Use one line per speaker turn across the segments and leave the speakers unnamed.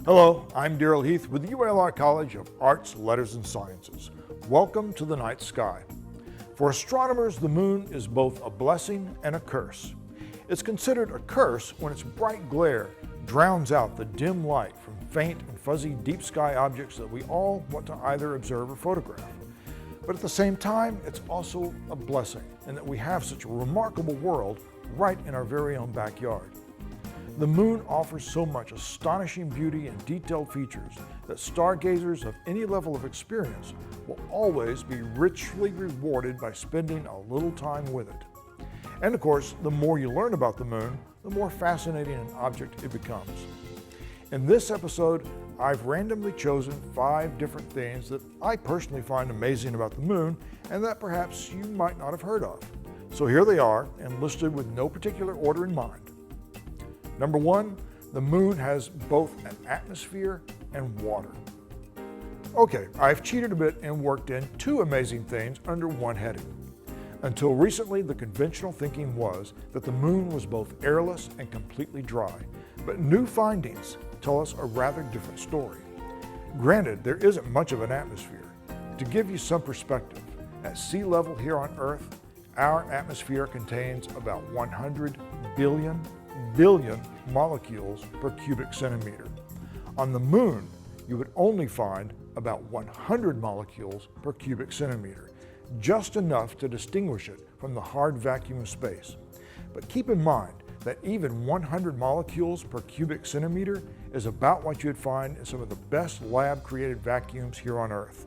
Hello, I'm Daryl Heath with the UALR College of Arts, Letters, and Sciences. Welcome to the night sky. For astronomers, the moon is both a blessing and a curse. It's considered a curse when its bright glare drowns out the dim light from faint and fuzzy deep sky objects that we all want to either observe or photograph. But at the same time, it's also a blessing in that we have such a remarkable world right in our very own backyard. The moon offers so much astonishing beauty and detailed features that stargazers of any level of experience will always be richly rewarded by spending a little time with it. And of course, the more you learn about the moon, the more fascinating an object it becomes. In this episode, I've randomly chosen 5 different things that I personally find amazing about the moon and that perhaps you might not have heard of. So here they are, and listed with no particular order in mind. Number 1, the moon has both an atmosphere and water. Okay, I've cheated a bit and worked in 2 amazing things under one heading. Until recently, the conventional thinking was that the moon was both airless and completely dry, but new findings tell us a rather different story. Granted, there isn't much of an atmosphere. To give you some perspective, at sea level here on Earth, our atmosphere contains about 100 billion molecules per cubic centimeter. On the moon, you would only find about 100 molecules per cubic centimeter, just enough to distinguish it from the hard vacuum of space. But keep in mind that even 100 molecules per cubic centimeter is about what you'd find in some of the best lab-created vacuums here on Earth.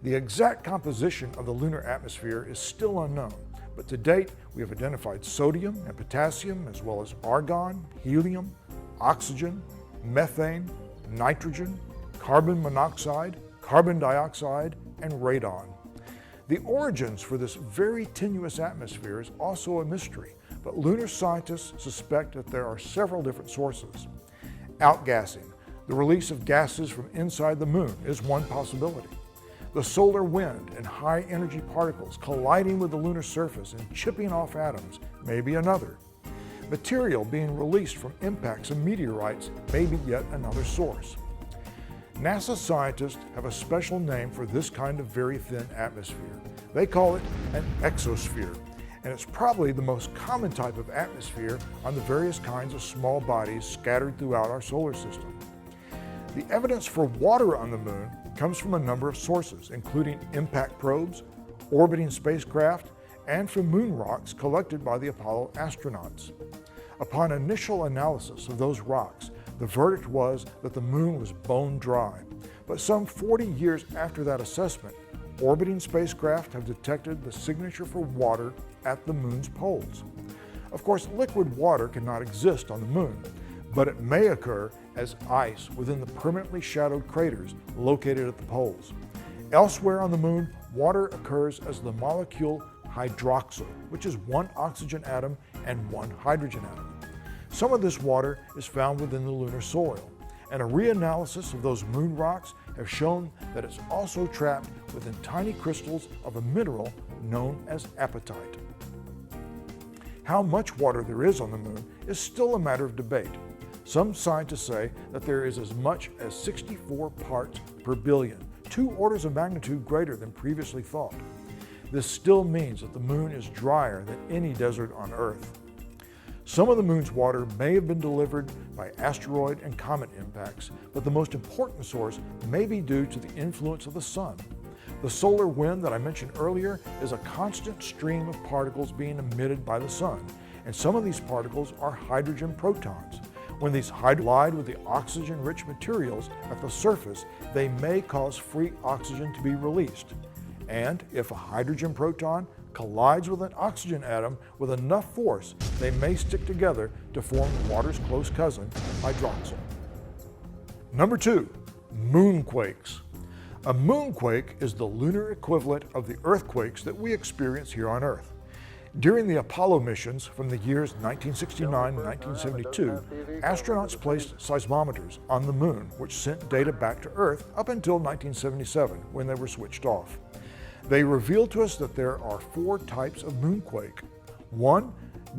The exact composition of the lunar atmosphere is still unknown, but to date, we have identified sodium and potassium, as well as argon, helium, oxygen, methane, nitrogen, carbon monoxide, carbon dioxide, and radon. The origins for this very tenuous atmosphere is also a mystery, but lunar scientists suspect that there are several different sources. Outgassing, the release of gases from inside the moon, is one possibility. The solar wind and high-energy particles colliding with the lunar surface and chipping off atoms may be another. Material being released from impacts of meteorites may be yet another source. NASA scientists have a special name for this kind of very thin atmosphere. They call it an exosphere, and it's probably the most common type of atmosphere on the various kinds of small bodies scattered throughout our solar system. The evidence for water on the moon comes from a number of sources, including impact probes, orbiting spacecraft, and from moon rocks collected by the Apollo astronauts. Upon initial analysis of those rocks, the verdict was that the moon was bone dry. But some 40 years after that assessment, orbiting spacecraft have detected the signature for water at the moon's poles. Of course, liquid water cannot exist on the moon, but it may occur as ice within the permanently shadowed craters located at the poles. Elsewhere on the moon, water occurs as the molecule hydroxyl, which is 1 oxygen atom and 1 hydrogen atom. Some of this water is found within the lunar soil, and a reanalysis of those moon rocks have shown that it's also trapped within tiny crystals of a mineral known as apatite. How much water there is on the moon is still a matter of debate. Some scientists say that there is as much as 64 parts per billion, 2 orders of magnitude greater than previously thought. This still means that the moon is drier than any desert on Earth. Some of the moon's water may have been delivered by asteroid and comet impacts, but the most important source may be due to the influence of the sun. The solar wind that I mentioned earlier is a constant stream of particles being emitted by the sun, and some of these particles are hydrogen protons. When these collide with the oxygen-rich materials at the surface, they may cause free oxygen to be released. And if a hydrogen proton collides with an oxygen atom with enough force, they may stick together to form water's close cousin, hydroxyl. Number 2, moonquakes. A moonquake is the lunar equivalent of the earthquakes that we experience here on Earth. During the Apollo missions from the years 1969 and 1972, astronauts placed seismometers on the moon, which sent data back to Earth up until 1977, when they were switched off. They revealed to us that there are 4 types of moonquake. 1,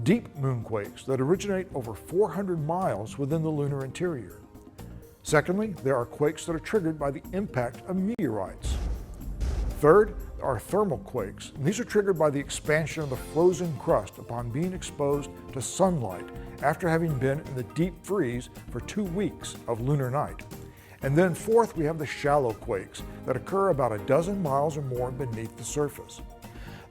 deep moonquakes that originate over 400 miles within the lunar interior. Secondly, there are quakes that are triggered by the impact of meteorites. Third, there are thermal quakes, and these are triggered by the expansion of the frozen crust upon being exposed to sunlight after having been in the deep freeze for 2 weeks of lunar night. And then fourth, we have the shallow quakes that occur about a dozen miles or more beneath the surface.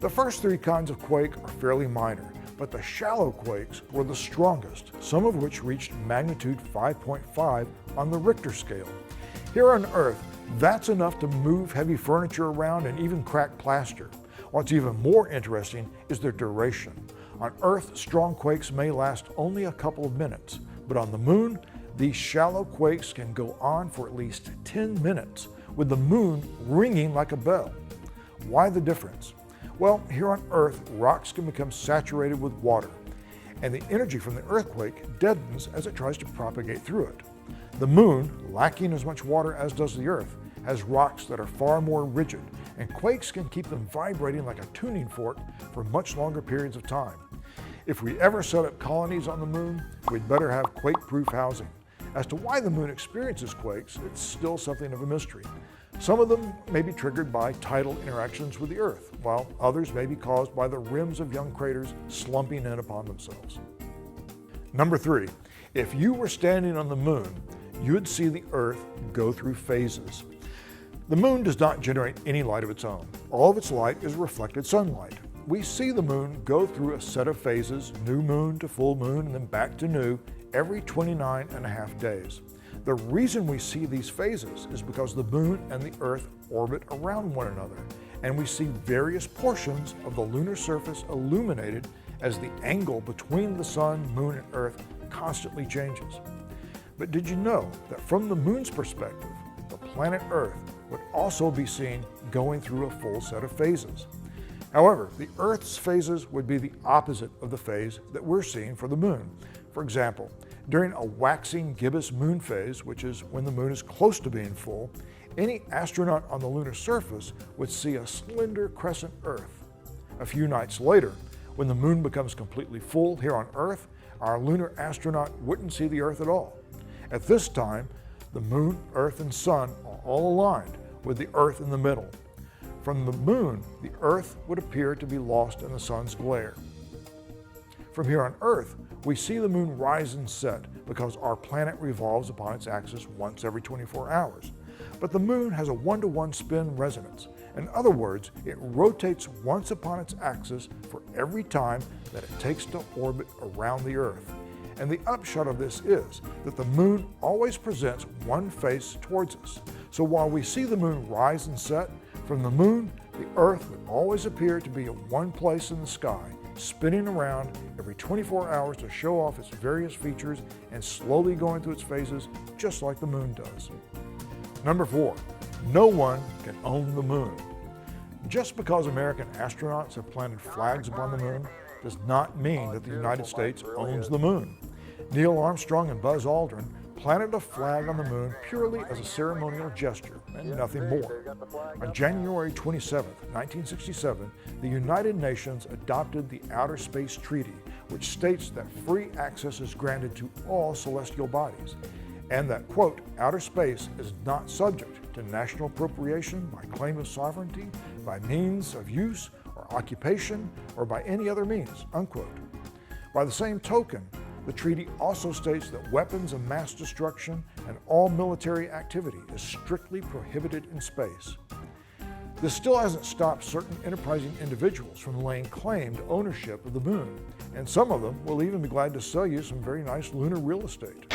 The first three kinds of quake are fairly minor, but the shallow quakes were the strongest, some of which reached magnitude 5.5 on the Richter scale. Here on Earth, that's enough to move heavy furniture around and even crack plaster. What's even more interesting is their duration. On Earth, strong quakes may last only a couple of minutes, but on the Moon, these shallow quakes can go on for at least 10 minutes, with the Moon ringing like a bell. Why the difference? Well, here on Earth, rocks can become saturated with water, and the energy from the earthquake deadens as it tries to propagate through it. The Moon, lacking as much water as does the Earth, has rocks that are far more rigid, and quakes can keep them vibrating like a tuning fork for much longer periods of time. If we ever set up colonies on the Moon, we'd better have quake-proof housing. As to why the Moon experiences quakes, it's still something of a mystery. Some of them may be triggered by tidal interactions with the Earth, while others may be caused by the rims of young craters slumping in upon themselves. Number 3, if you were standing on the Moon, you would see the Earth go through phases. The Moon does not generate any light of its own. All of its light is reflected sunlight. We see the Moon go through a set of phases, new moon to full moon and then back to new, every 29.5 days. The reason we see these phases is because the Moon and the Earth orbit around one another, and we see various portions of the lunar surface illuminated as the angle between the Sun, Moon, and Earth constantly changes. But did you know that from the Moon's perspective, the planet Earth would also be seen going through a full set of phases? However, the Earth's phases would be the opposite of the phase that we're seeing for the Moon. For example, during a waxing gibbous moon phase, which is when the Moon is close to being full, any astronaut on the lunar surface would see a slender crescent Earth. A few nights later, when the Moon becomes completely full here on Earth, our lunar astronaut wouldn't see the Earth at all. At this time, the Moon, Earth, and Sun are all aligned, with the Earth in the middle. From the Moon, the Earth would appear to be lost in the Sun's glare. From here on Earth, we see the Moon rise and set because our planet revolves upon its axis once every 24 hours. But the Moon has a 1-to-1 spin resonance. In other words, it rotates once upon its axis for every time that it takes to orbit around the Earth. And the upshot of this is that the Moon always presents one face towards us. So while we see the Moon rise and set, from the Moon, the Earth would always appear to be in one place in the sky, spinning around every 24 hours to show off its various features and slowly going through its phases just like the Moon does. Number 4, no one can own the Moon. Just because American astronauts have planted flags upon the Moon does not mean that the United States owns the Moon. Neil Armstrong and Buzz Aldrin planted a flag on the Moon purely as a ceremonial gesture and nothing more. On January 27, 1967, the United Nations adopted the Outer Space Treaty, which states that free access is granted to all celestial bodies, and that, quote, outer space is not subject to national appropriation by claim of sovereignty, by means of use or occupation, or by any other means, unquote. By the same token, the treaty also states that weapons of mass destruction and all military activity is strictly prohibited in space. This still hasn't stopped certain enterprising individuals from laying claim to ownership of the Moon, and some of them will even be glad to sell you some very nice lunar real estate.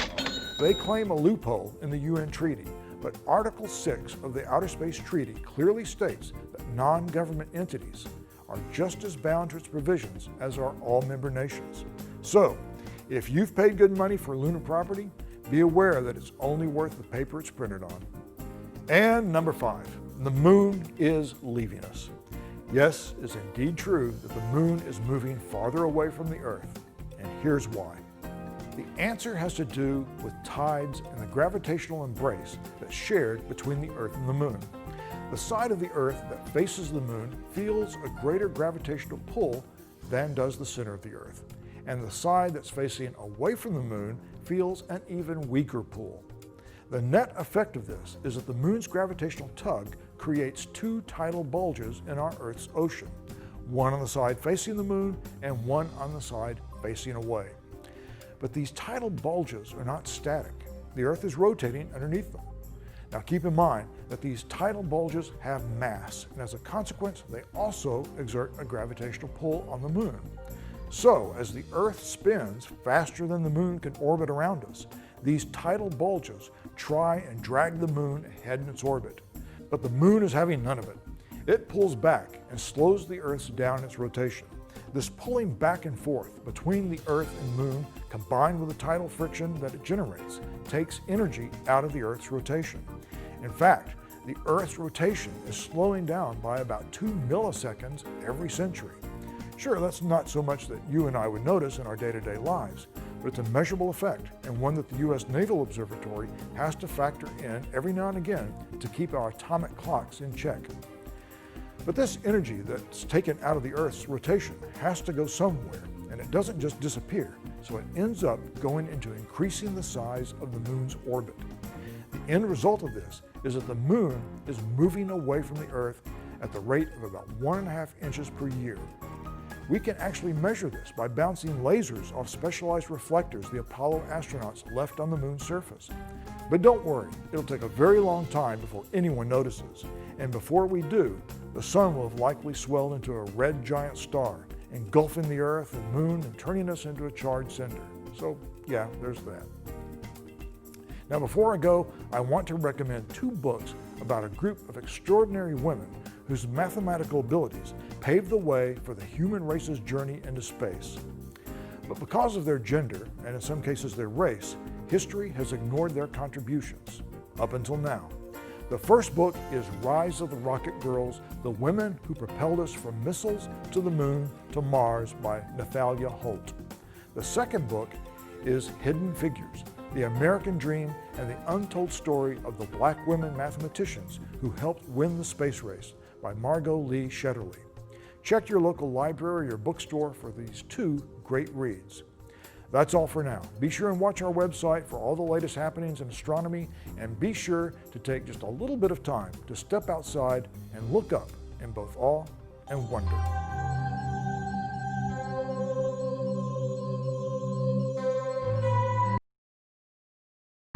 They claim a loophole in the UN treaty, but Article 6 of the Outer Space Treaty clearly states that non-government entities are just as bound to its provisions as are all member nations. So, if you've paid good money for lunar property, be aware that it's only worth the paper it's printed on. And number 5, the Moon is leaving us. Yes, it's indeed true that the Moon is moving farther away from the Earth, and here's why. The answer has to do with tides and the gravitational embrace that's shared between the Earth and the Moon. The side of the Earth that faces the Moon feels a greater gravitational pull than does the center of the Earth, and the side that's facing away from the Moon feels an even weaker pull. The net effect of this is that the moon's gravitational tug creates two tidal bulges in our Earth's ocean, one on the side facing the moon and one on the side facing away. But these tidal bulges are not static. The Earth is rotating underneath them. Now keep in mind that these tidal bulges have mass, and as a consequence, they also exert a gravitational pull on the moon. So, as the Earth spins faster than the moon can orbit around us, these tidal bulges try and drag the moon ahead in its orbit. But the moon is having none of it. It pulls back and slows the Earth's down in its rotation. This pulling back and forth between the Earth and moon, combined with the tidal friction that it generates, takes energy out of the Earth's rotation. In fact, the Earth's rotation is slowing down by about 2 milliseconds every century. Sure, that's not so much that you and I would notice in our day-to-day lives, but it's a measurable effect and one that the U.S. Naval Observatory has to factor in every now and again to keep our atomic clocks in check. But this energy that's taken out of the Earth's rotation has to go somewhere, and it doesn't just disappear, so it ends up going into increasing the size of the moon's orbit. The end result of this is that the moon is moving away from the Earth at the rate of about 1.5 inches per year. We can actually measure this by bouncing lasers off specialized reflectors the Apollo astronauts left on the moon's surface. But don't worry, it'll take a very long time before anyone notices. And before we do, the sun will have likely swelled into a red giant star, engulfing the Earth and moon and turning us into a charred cinder. So yeah, there's that. Now before I go, I want to recommend 2 books about a group of extraordinary women whose mathematical abilities paved the way for the human race's journey into space. But because of their gender, and in some cases their race, history has ignored their contributions, up until now. The first book is Rise of the Rocket Girls, The Women Who Propelled Us from Missiles to the Moon to Mars by Nathalia Holt. The second book is Hidden Figures, The American Dream and the Untold Story of the Black Women Mathematicians Who Helped Win the Space Race by Margot Lee Shetterly. Check your local library or bookstore for these 2 great reads. That's all for now. Be sure and watch our website for all the latest happenings in astronomy, and be sure to take just a little bit of time to step outside and look up in both awe and wonder.